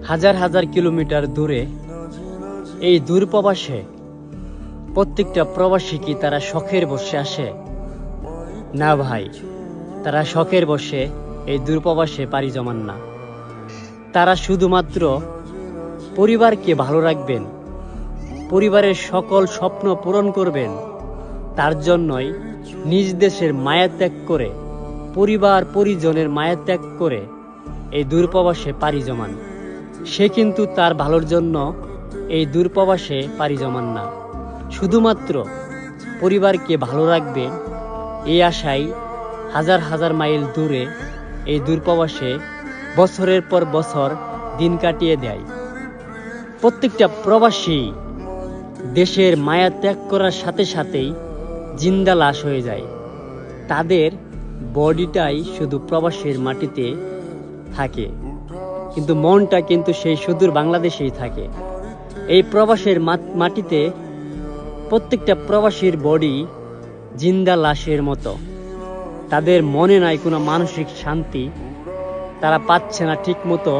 হাজার হাজার কিলোমিটার দূরে এই দূর প্রবাসে প্রত্যেকটা প্রবাসী কি তারা শখের বসে আসে? না ভাই, তারা শখের বসে এই দূর প্রবাসে পাড়ি জমান না। তারা শুধুমাত্র পরিবারকে ভালো রাখবেন, পরিবারের সকল স্বপ্ন পূরণ করবেন, তার জন্যই নিজ দেশের মায়া ত্যাগ করে, পরিবার পরিজনের মায়া ত্যাগ করে এই দূর প্রবাসে পাড়ি জমান। সে কিন্তু তার ভালোর জন্য এই দূর প্রবাসে পাড়ি জমান না, শুধুমাত্র পরিবারকে ভালো রাখবেন এই আশায় হাজার হাজার মাইল দূরে এই দূর প্রবাসে বছরের পর বছর দিন কাটিয়ে দেয়। প্রত্যেকটা প্রবাসী দেশের মায়া ত্যাগ করার সাথে সাথেই জিন্দা লাশ হয়ে যায়। তাদের বডিটাই শুধু প্রবাসের মাটিতে থাকে, কিন্তু মনটা কিন্তু সেই সুদূর বাংলাদেশেই থাকে। এই প্রবাসের মাটিতে প্রত্যেকটা প্রবাসীর বডি জিন্দা লাশের মতো। তাদের মনে নাই কোনো মানসিক শান্তি, তারা পাচ্ছে না ঠিক মতো